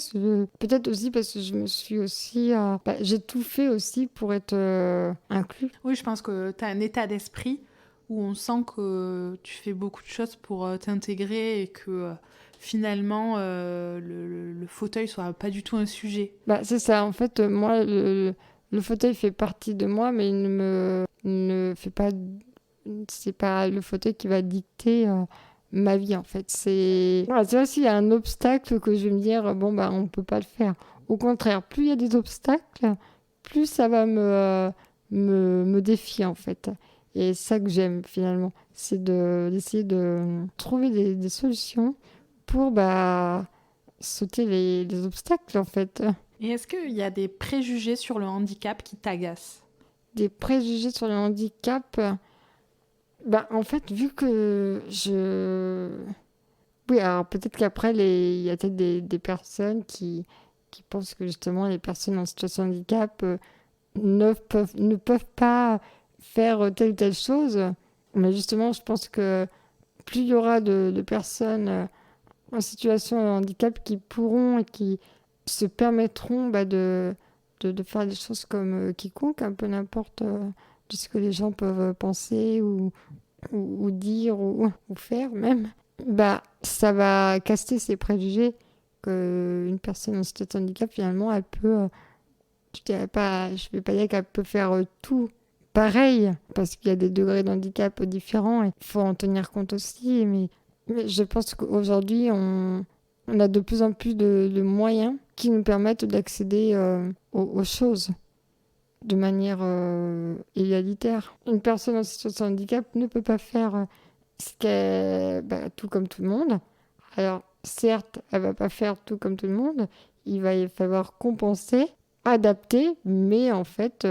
B: Peut-être aussi parce que je me suis aussi... j'ai tout fait aussi pour être inclus.
A: Oui, je pense que tu as un état d'esprit où on sent que tu fais beaucoup de choses pour t'intégrer et que... finalement, le fauteuil soit pas du tout un sujet.
B: C'est ça. En fait, moi, le fauteuil fait partie de moi, mais il ne fait pas... C'est pas le fauteuil qui va dicter ma vie, en fait. C'est aussi un obstacle que je vais me dire, on peut pas le faire. Au contraire, plus il y a des obstacles, plus ça va me défier, en fait. Et c'est ça que j'aime, finalement. C'est d'essayer de trouver des solutions pour sauter les obstacles en fait.
A: Et est-ce qu'il y a des préjugés sur le handicap qui t'agacent?
B: Des préjugés sur le handicap, en fait, vu que oui, alors peut-être qu'après, il y a peut-être des personnes qui pensent que justement les personnes en situation de handicap ne peuvent pas faire telle ou telle chose. Mais justement, je pense que plus il y aura de personnes en situation de handicap qui pourront et qui se permettront de faire des choses comme quiconque, un peu n'importe de ce que les gens peuvent penser ou dire ou faire même, ça va casser ces préjugés qu'une personne en situation de handicap, finalement, elle peut, je vais pas dire qu'elle peut faire tout pareil, parce qu'il y a des degrés de handicap différents et il faut en tenir compte aussi, mais je pense qu'aujourd'hui, on a de plus en plus de moyens qui nous permettent d'accéder aux choses de manière égalitaire. Une personne en situation de handicap ne peut pas faire tout comme tout le monde. Alors, certes, elle ne va pas faire tout comme tout le monde. Il va y falloir compenser, adapter, mais en fait,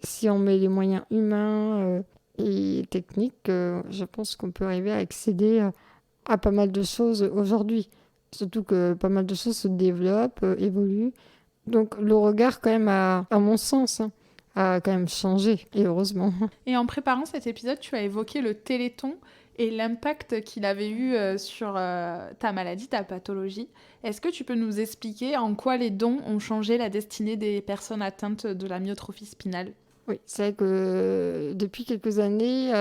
B: si on met les moyens humains et techniques, je pense qu'on peut arriver à accéder à pas mal de choses aujourd'hui. Surtout que pas mal de choses se développent, évoluent. Donc le regard, quand même, à mon sens, a quand même changé, et heureusement.
A: Et en préparant cet épisode, tu as évoqué le Téléthon et l'impact qu'il avait eu sur ta maladie, ta pathologie. Est-ce que tu peux nous expliquer en quoi les dons ont changé la destinée des personnes atteintes de la myotrophie spinale ?
B: Oui, c'est vrai que depuis quelques années,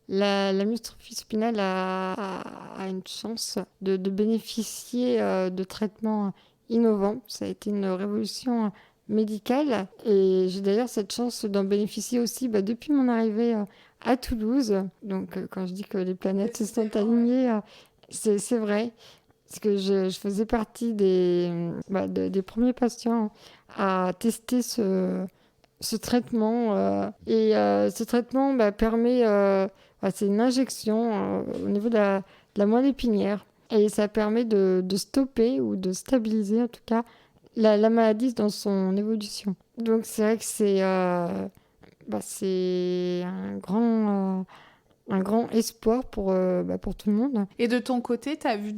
B: la myotrophie spinale a une chance de bénéficier de traitements innovants. Ça a été une révolution médicale et j'ai d'ailleurs cette chance d'en bénéficier aussi depuis mon arrivée à Toulouse. Donc quand je dis que les planètes se sont alignées, c'est vrai. Parce que je faisais partie des premiers patients à tester ce traitement. Ce traitement permet, c'est une injection au niveau de la moelle épinière. Et ça permet de stopper ou de stabiliser en tout cas la maladie dans son évolution. Donc c'est vrai que c'est un grand espoir pour tout le monde.
A: Et de ton côté, tu as vu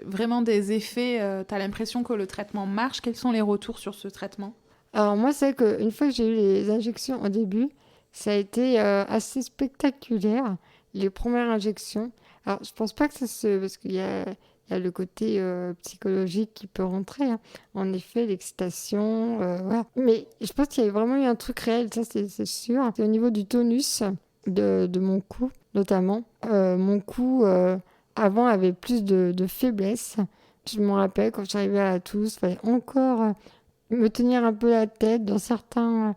A: vraiment des effets, tu as l'impression que le traitement marche. Quels sont les retours sur ce traitement ?
B: Alors moi, c'est vrai qu'une fois que j'ai eu les injections au début, ça a été assez spectaculaire, les premières injections. Alors je pense pas que parce qu'il y a le côté psychologique qui peut rentrer, hein. En effet, l'excitation, voilà. Mais je pense qu'il y a vraiment eu un truc réel, ça c'est sûr. C'est au niveau du tonus de mon cou, notamment. Mon cou, avant, avait plus de faiblesse. Je me rappelle, quand j'arrivais à Toulouse, il fallait encore me tenir un peu la tête dans certains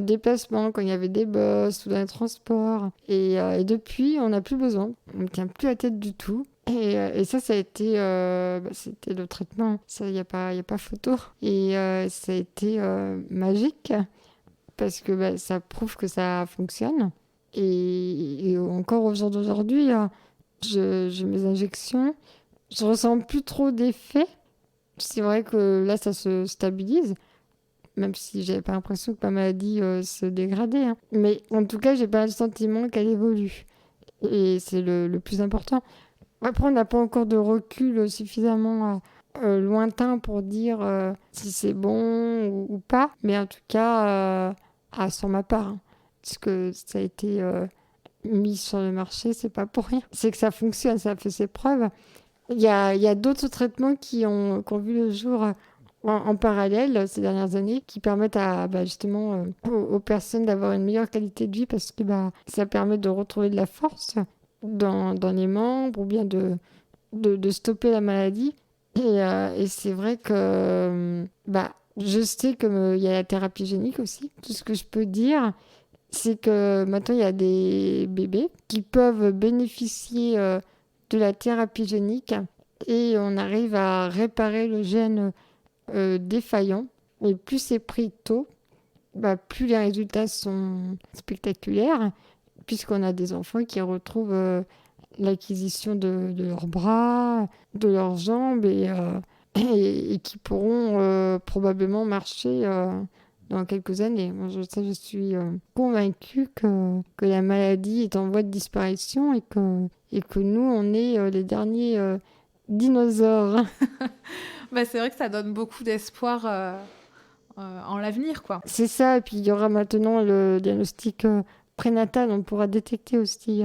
B: déplacements, quand il y avait des bus ou dans les transports. Et depuis, on n'a plus besoin. On ne tient plus la tête du tout. Et ça a été... c'était le traitement. Ça, il n'y a pas photo. Et ça a été magique parce que ça prouve que ça fonctionne. Et encore au jour d'aujourd'hui, j'ai mes injections. Je ressens plus trop d'effets. C'est vrai que là, ça se stabilise, même si j'avais pas l'impression que ma maladie se dégradait, hein. Mais en tout cas, j'ai pas le sentiment qu'elle évolue. Et c'est le plus important. Après, on n'a pas encore de recul suffisamment lointain pour dire si c'est bon ou pas. Mais en tout cas, sur ma part, hein, parce que ça a été mis sur le marché, c'est pas pour rien. C'est que ça fonctionne, ça fait ses preuves. Il y a d'autres traitements qui ont vu le jour en parallèle ces dernières années, qui permettent justement aux personnes d'avoir une meilleure qualité de vie parce que ça permet de retrouver de la force dans les membres ou bien de stopper la maladie. Et c'est vrai que je sais qu'il y a la thérapie génique aussi. Tout ce que je peux dire, c'est que maintenant il y a des bébés qui peuvent bénéficier de la thérapie génique et on arrive à réparer le gène défaillant. Et plus c'est pris tôt, plus les résultats sont spectaculaires, puisqu'on a des enfants qui retrouvent l'acquisition de leurs bras, de leurs jambes et qui pourront probablement marcher dans quelques années. Moi, je suis convaincue que la maladie est en voie de disparition et que nous, on est les derniers dinosaures.
A: C'est vrai que ça donne beaucoup d'espoir en l'avenir, quoi.
B: C'est ça, et puis il y aura maintenant le diagnostic prénatal. On pourra détecter aussi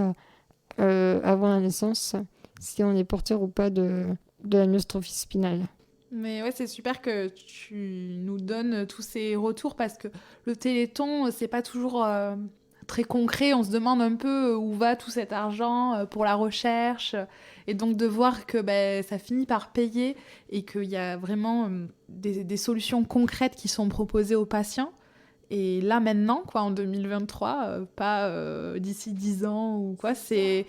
B: avant la naissance si on est porteur ou pas de la myotrophie spinale.
A: Mais ouais, c'est super que tu nous donnes tous ces retours parce que le Téléthon, c'est pas toujours très concret. On se demande un peu où va tout cet argent pour la recherche. Et donc de voir que ça finit par payer et qu'il y a vraiment des solutions concrètes qui sont proposées aux patients. Et là maintenant, quoi, en 2023, pas d'ici 10 ans ou quoi, c'est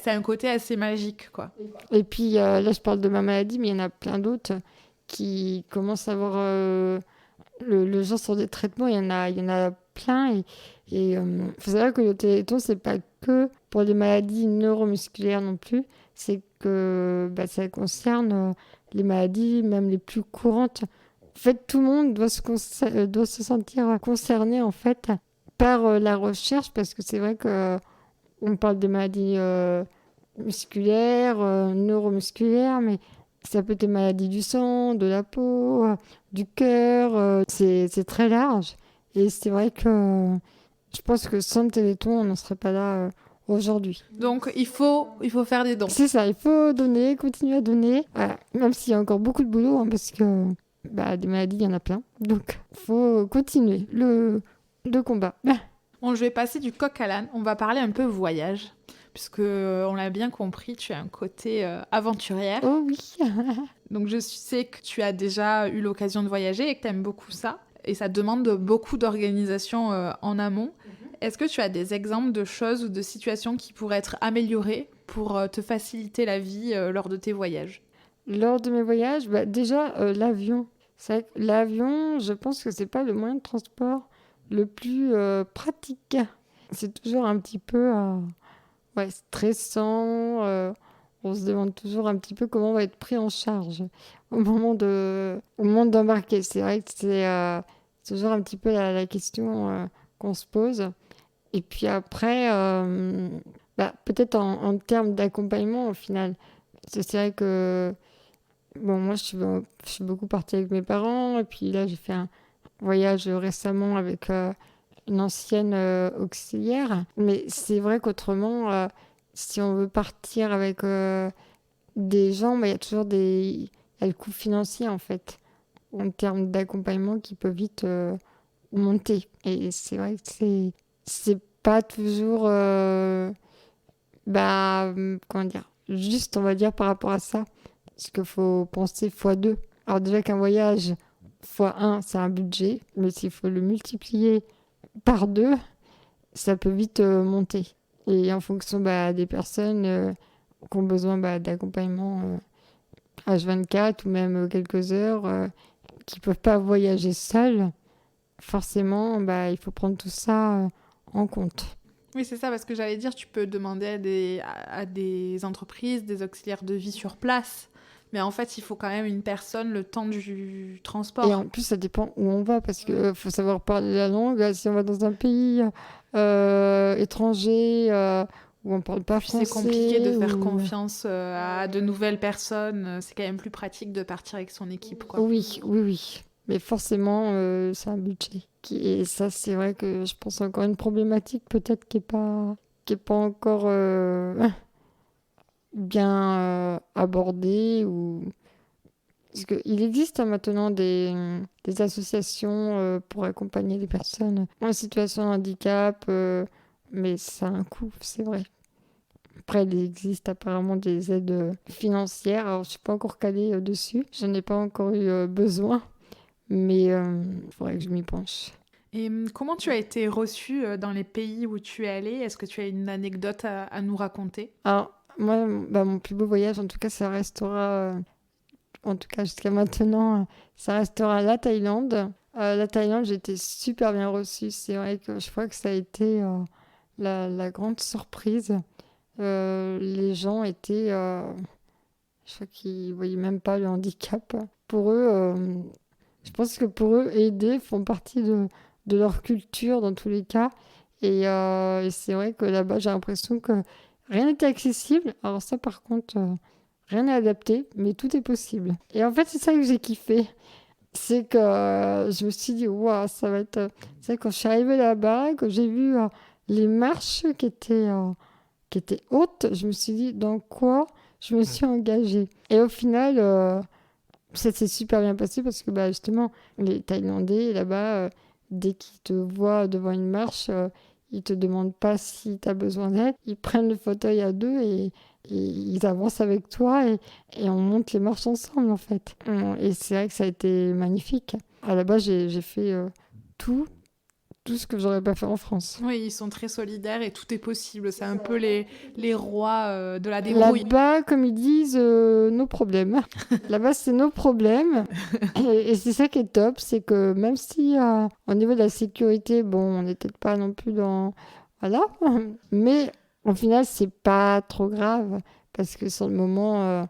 A: un côté assez magique, quoi.
B: Et puis là, je parle de ma maladie, mais il y en a plein d'autres qui commencent à avoir le genre sur des traitements. Il y en a plein. Et faut savoir que le Téléthon, c'est pas que pour les maladies neuromusculaires non plus. C'est que ça concerne les maladies même les plus courantes. En fait, tout le monde doit se sentir concerné en fait par la recherche, parce que c'est vrai qu'on parle des maladies musculaires, neuromusculaires, mais ça peut être des maladies du sang, de la peau, du cœur, c'est très large. Et c'est vrai que je pense que sans le Téléthon, on n'en serait pas là aujourd'hui.
A: Donc il faut faire des dons.
B: C'est ça, il faut donner, continuer à donner, voilà. Même s'il y a encore beaucoup de boulot, hein, parce que des maladies, il y en a plein. Donc il faut continuer le combat.
A: Bon, je vais passer du coq à l'âne. On va parler un peu voyage, puisque on l'a bien compris, tu as un côté aventurière.
B: Oh oui.
A: Donc je sais que tu as déjà eu l'occasion de voyager et que tu aimes beaucoup ça. Et ça demande beaucoup d'organisation en amont. Est-ce que tu as des exemples de choses ou de situations qui pourraient être améliorées pour te faciliter la vie lors de tes voyages ?
B: Lors de mes voyages, déjà, l'avion. C'est vrai que l'avion, je pense que c'est pas le moyen de transport le plus pratique. C'est toujours un petit peu stressant. On se demande toujours un petit peu comment on va être pris en charge au moment d'embarquer. C'est vrai que c'est toujours un petit peu la question qu'on se pose. Et puis après, peut-être en termes d'accompagnement, au final, c'est vrai que moi, je suis beaucoup partie avec mes parents. Et puis là, j'ai fait un voyage récemment avec une ancienne auxiliaire. Mais c'est vrai qu'autrement, si on veut partir avec des gens, il y a toujours il y a le coût financier, en fait, en termes d'accompagnement qui peut vite monter. Et c'est vrai que c'est pas toujours comment dire, juste, on va dire, par rapport à ça. Parce qu'il faut penser x2. Alors déjà qu'un voyage x1, c'est un budget, mais s'il faut le multiplier par 2, ça peut vite monter. Et en fonction des personnes qui ont besoin d'accompagnement H24 ou même quelques heures, qui ne peuvent pas voyager seuls, forcément, il faut prendre tout ça en compte.
A: Oui, c'est ça, parce que j'allais dire, tu peux demander à des entreprises, des auxiliaires de vie sur place. Mais en fait, il faut quand même une personne le temps du transport.
B: Et en plus, ça dépend où on va, parce qu'il faut savoir parler la langue. Si on va dans un pays étranger où on ne parle pas français...
A: C'est compliqué de faire confiance à de nouvelles personnes. C'est quand même plus pratique de partir avec son équipe, quoi.
B: Oui. Mais forcément, c'est un budget. Et ça, c'est vrai que je pense encore une problématique peut-être qui est pas encore... bien abordé parce qu'il existe maintenant des associations pour accompagner les personnes en situation de handicap, mais ça a un coût, c'est vrai. Après, il existe apparemment des aides financières. Alors, je ne suis pas encore calée dessus. Je n'en ai pas encore eu besoin, mais il faudrait que je m'y penche.
A: Et comment tu as été reçue dans les pays où tu es allée ? Est-ce que tu as une anecdote à nous raconter ?
B: Alors, moi, mon plus beau voyage, en tout cas, ça restera, en tout cas jusqu'à maintenant, ça restera la Thaïlande. La Thaïlande, j'ai été super bien reçue. C'est vrai que je crois que ça a été la grande surprise. Les gens étaient, je crois qu'ils ne voyaient même pas le handicap. Pour eux, je pense que pour eux, aider font partie de leur culture dans tous les cas. Et c'est vrai que là-bas, j'ai l'impression que rien n'était accessible. Alors ça, par contre, rien n'est adapté, mais tout est possible. Et en fait, c'est ça que j'ai kiffé. C'est que je me suis dit, waouh, ça va être... C'est vrai, quand je suis arrivée là-bas, que j'ai vu les marches qui étaient hautes, je me suis dit, dans quoi je me suis engagée. Et au final, ça s'est super bien passé parce que justement, les Thaïlandais, là-bas, dès qu'ils te voient devant une marche... Ils te demandent pas si tu as besoin d'aide. Ils prennent le fauteuil à deux et ils avancent avec toi et on monte les marches ensemble, en fait. Et c'est vrai que ça a été magnifique. À la base, j'ai fait tout ce que j'aurais pas fait en France.
A: Oui, ils sont très solidaires et tout est possible. C'est un peu les rois de la débrouille.
B: Là-bas, comme ils disent, nos problèmes. Là-bas, c'est nos problèmes. Et c'est ça qui est top, c'est que même si au niveau de la sécurité, on n'est peut-être pas non plus dans... Voilà. Mais au final, c'est pas trop grave parce que sur le moment,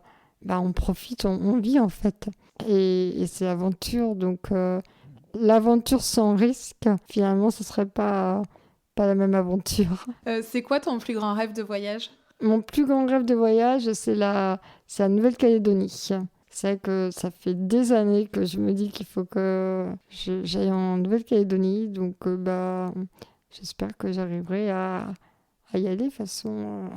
B: on profite, on vit en fait. Et c'est l'aventure, donc... L'aventure sans risque, finalement, ce serait pas pas la même aventure.
A: C'est quoi ton plus grand rêve de voyage?
B: Mon plus grand rêve de voyage, c'est la Nouvelle-Calédonie. C'est vrai que ça fait des années que je me dis qu'il faut que j'aille en Nouvelle-Calédonie. Donc, j'espère que j'arriverai à y aller. De toute façon,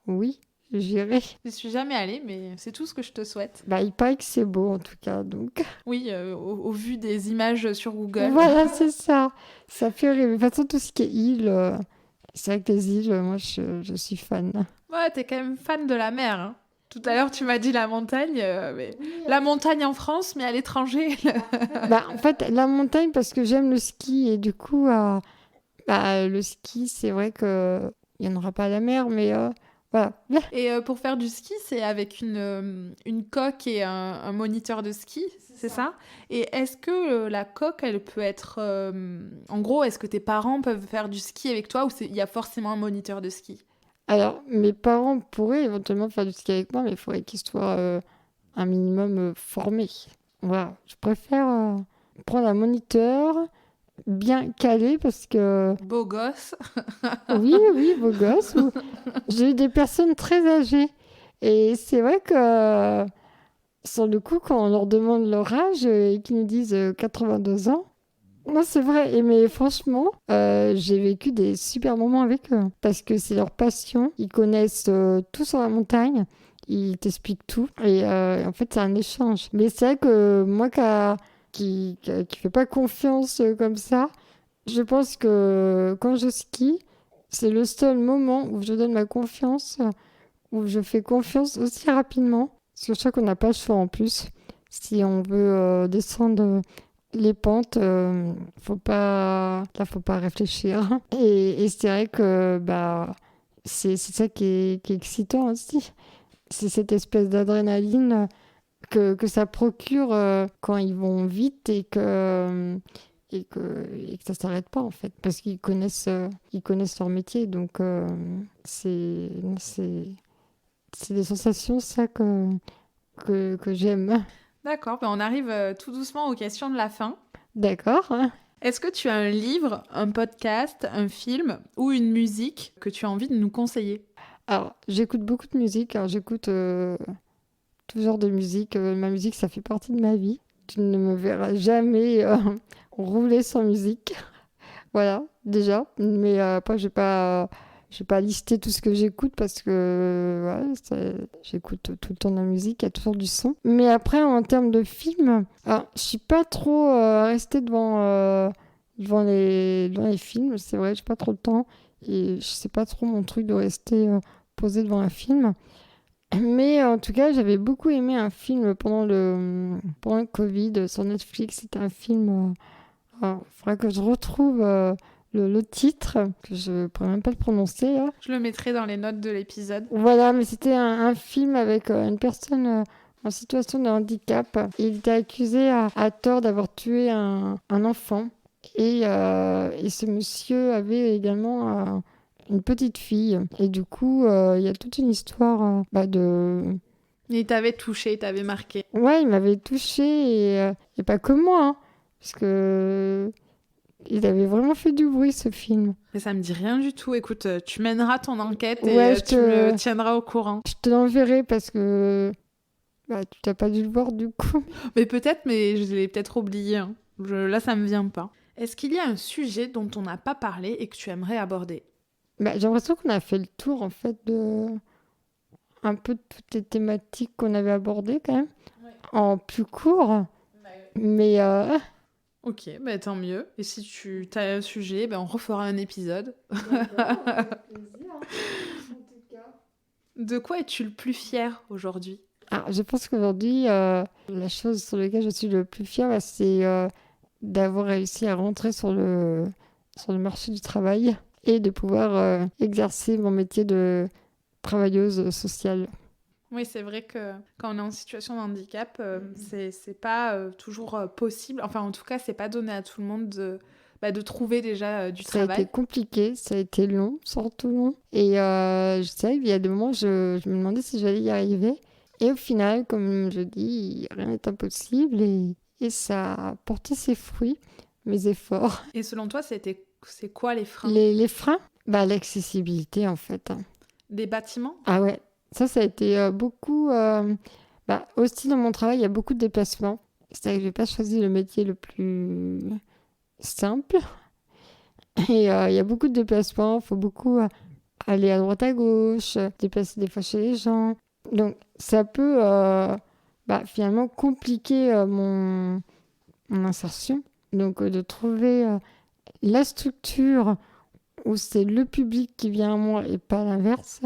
B: oui, j'irai.
A: Je suis jamais allée, mais c'est tout ce que je te souhaite.
B: Il paraît que c'est beau, en tout cas. Donc,
A: Oui, au vu des images sur Google.
B: voilà, c'est ça. Ça fait rêver. De toute façon, tout ce qui est île, c'est vrai que les îles, moi, je suis fan.
A: Ouais, t'es quand même fan de la mer, hein. Tout à l'heure, tu m'as dit la montagne, mais la montagne en France, mais à l'étranger.
B: En fait, la montagne, parce que j'aime le ski, et du coup, le ski, c'est vrai que il n'y en aura pas à la mer, mais voilà.
A: Et pour faire du ski, c'est avec une coque et un moniteur de ski, c'est ça? Et est-ce que la coque, elle peut être... En gros, est-ce que tes parents peuvent faire du ski avec toi ou il y a forcément un moniteur de ski?
B: Alors, mes parents pourraient éventuellement faire du ski avec moi, mais il faudrait qu'ils soient un minimum formés. Voilà, je préfère prendre un moniteur bien calé parce que...
A: Beau gosse.
B: Oui, beau gosse. J'ai eu des personnes très âgées. Et c'est vrai que, sur le coup, quand on leur demande leur âge et qu'ils nous disent 82 ans, non, c'est vrai. Mais franchement, j'ai vécu des super moments avec eux. Parce que c'est leur passion. Ils connaissent tout sur la montagne. Ils t'expliquent tout. Et en fait, c'est un échange. Mais c'est vrai que moi qui fait pas confiance comme ça, je pense que quand je skie, c'est le seul moment où je donne ma confiance, où je fais confiance aussi rapidement. Parce que je crois qu'on n'a pas le choix en plus. Si on veut descendre les pentes, faut pas réfléchir. Et c'est vrai que c'est ça qui est excitant aussi. C'est cette espèce d'adrénaline que ça procure quand ils vont vite et que ça s'arrête pas en fait parce qu'ils connaissent leur métier, donc c'est des sensations ça que j'aime.
A: D'accord, on arrive tout doucement aux questions de la fin.
B: D'accord.
A: Est-ce que tu as un livre, un podcast, un film ou une musique que tu as envie de nous conseiller?
B: Alors, j'écoute beaucoup de musique. Alors, j'écoute tout genre de musique. Ma musique, ça fait partie de ma vie. Tu ne me verras jamais rouler sans musique. Voilà, déjà. Mais après, je vais pas lister tout ce que j'écoute parce que j'écoute tout le temps de la musique, il y a toujours du son. Mais après, en termes de films, alors, je suis pas trop restée devant les films. C'est vrai, j'ai pas trop le temps et c'est pas trop mon truc de rester posée devant un film. Mais en tout cas, j'avais beaucoup aimé un film pendant le Covid sur Netflix. C'était un film. Il faudra que je retrouve le titre, que je ne pourrais même pas le prononcer. Là.
A: Je le mettrai dans les notes de l'épisode.
B: Voilà, mais c'était un film avec une personne en situation de handicap. Il était accusé à tort d'avoir tué un enfant. Et ce monsieur avait également une petite fille. Et du coup, il y a toute une histoire de...
A: Il t'avait touché, il t'avait marqué.
B: Ouais, il m'avait touchée et pas que moi, hein, parce que il avait vraiment fait du bruit ce film.
A: Mais ça me dit rien du tout. Écoute, tu mèneras ton enquête
B: ouais,
A: et tu me tiendras au courant.
B: Je te l'enverrai parce que tu n'as pas dû le voir du coup.
A: Mais peut-être, mais je l'ai peut-être oublié. Hein. Là, ça me vient pas. Est-ce qu'il y a un sujet dont on n'a pas parlé et que tu aimerais aborder?
B: J'ai l'impression qu'on a fait le tour en fait de un peu de toutes les thématiques qu'on avait abordées quand même, en plus court. Mais
A: ok, tant mieux. Et si tu as un sujet, on refera un épisode. De quoi es-tu le plus fier aujourd'hui?
B: Je pense qu'aujourd'hui, la chose sur laquelle je suis le plus fière, c'est d'avoir réussi à rentrer sur le marché du travail et de pouvoir exercer mon métier de travailleuse sociale.
A: Oui, c'est vrai que quand on est en situation de handicap, c'est pas toujours possible. Enfin, en tout cas, c'est pas donné à tout le monde de trouver déjà du travail.
B: Ça a été compliqué, ça a été long, surtout long. Et je sais, il y a des moments où je me demandais si j'allais y arriver. Et au final, comme je dis, rien n'est impossible et ça a porté ses fruits, mes efforts.
A: Et selon toi, c'était C'est quoi les freins?
B: Les freins, bah, l'accessibilité en fait.
A: Des bâtiments?
B: Ah ouais, ça a été beaucoup... aussi dans mon travail, il y a beaucoup de déplacements. C'est-à-dire que je n'ai pas choisi le métier le plus simple. Et il y a beaucoup de déplacements, il faut beaucoup aller à droite à gauche, déplacer des fois chez les gens. Donc ça peut finalement compliquer mon insertion. Donc de trouver la structure où c'est le public qui vient à moi et pas l'inverse,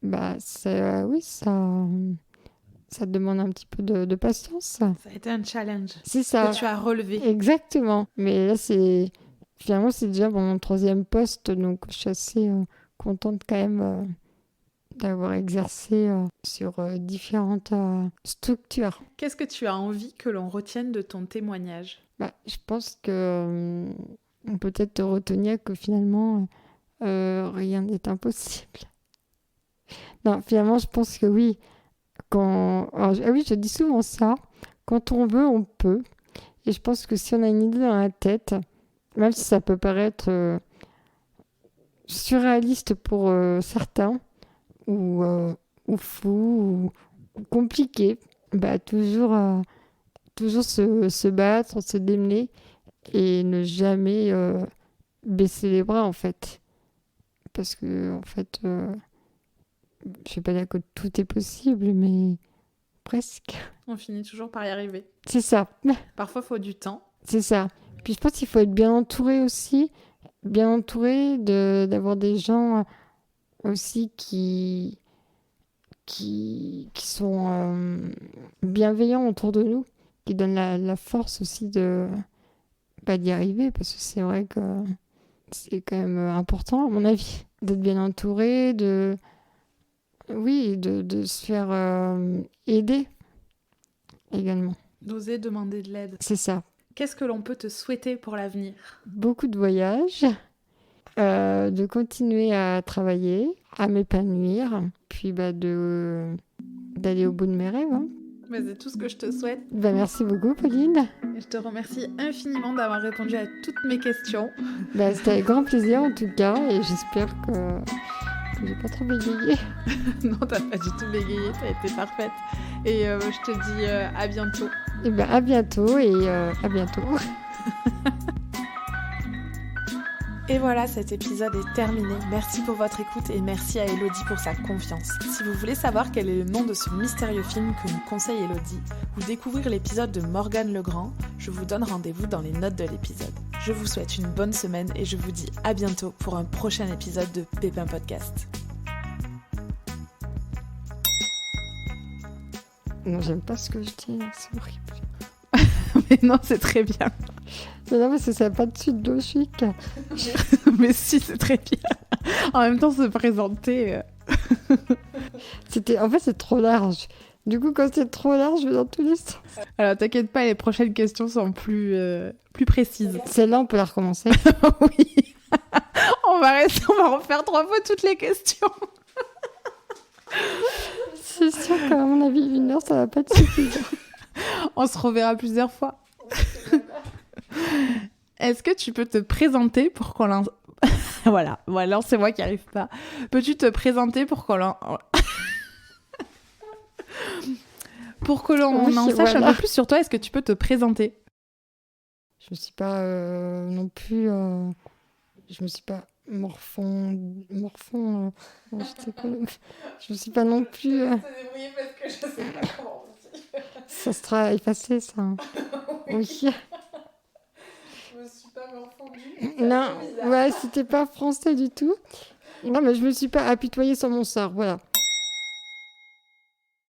B: oui, ça demande un petit peu de patience.
A: Ça a été un challenge.
B: C'est ça.
A: Que tu as relevé.
B: Exactement. Mais là, finalement, c'est déjà mon 3e poste, donc je suis assez contente quand même d'avoir exercé sur différentes structures.
A: Qu'est-ce que tu as envie que l'on retienne de ton témoignage?
B: Je pense que on peut peut-être te retenir que finalement, rien n'est impossible. Non, finalement, je pense que oui. Je dis souvent ça. Quand on veut, on peut. Et je pense que si on a une idée dans la tête, même si ça peut paraître surréaliste pour certains, ou fou, ou compliqué, toujours se battre, se démener et ne jamais baisser les bras en fait. Parce que en fait, je vais pas dire que tout est possible, mais presque.
A: On finit toujours par y arriver.
B: C'est ça.
A: Parfois, il faut du temps.
B: C'est ça. Puis je pense qu'il faut être bien entouré aussi. Bien entouré d'avoir des gens aussi qui sont bienveillants autour de nous, qui donnent la force aussi d'y arriver, parce que c'est vrai que c'est quand même important, à mon avis, d'être bien entouré, de se faire aider également.
A: D'oser demander de l'aide.
B: C'est ça.
A: Qu'est-ce que l'on peut te souhaiter pour l'avenir?
B: Beaucoup de voyages, de continuer à travailler, à m'épanouir, puis d'aller au bout de mes rêves. Hein.
A: C'est tout ce que je te souhaite.
B: Merci beaucoup, Pauline.
A: Et je te remercie infiniment d'avoir répondu à toutes mes questions.
B: C'était avec grand plaisir en tout cas, et j'espère que j'ai pas trop bégayé.
A: Non, t'as pas du tout bégayé, t'as été parfaite. Et je te dis à bientôt.
B: À bientôt et à bientôt.
A: Et voilà, cet épisode est terminé. Merci pour votre écoute et merci à Elodie pour sa confiance. Si vous voulez savoir quel est le nom de ce mystérieux film que nous conseille Elodie, ou découvrir l'épisode de Morgane Legrand, je vous donne rendez-vous dans les notes de l'épisode. Je vous souhaite une bonne semaine et je vous dis à bientôt pour un prochain épisode de Pépin Podcast.
B: Non, j'aime pas ce que je dis, c'est horrible.
A: Mais non, c'est très bien.
B: Mais non, parce que ça n'a pas de suite logique.
A: Mais si, c'est très bien. En même temps, se présenter...
B: En fait, c'est trop large. Du coup, quand c'est trop large, je vais dans tous les sens.
A: Alors, t'inquiète pas, les prochaines questions sont plus précises.
B: Celle-là, on peut la recommencer.
A: Oui. On va refaire 3 fois toutes les questions.
B: C'est sûr qu'à mon avis, 1 heure, ça va pas être suffisant.
A: On se reverra plusieurs fois. Est-ce que tu peux te présenter pour qu'on l'en... Voilà, c'est moi qui arrive pas. Peux-tu te présenter pour qu'on l'en... Pour que l'on en sache un peu plus sur toi, est-ce que tu peux te présenter?
B: Je me suis pas non plus... Je me suis pas morfond... Je me suis pas non plus...
A: Je vais te débrouiller parce que je sais pas comment on dit.
B: Ça sera effacé, ça. Oui.
A: Je me suis pas morfondue.
B: Non, ouais, c'était pas français du tout. Non, mais je me suis pas apitoyée sur mon sort, voilà.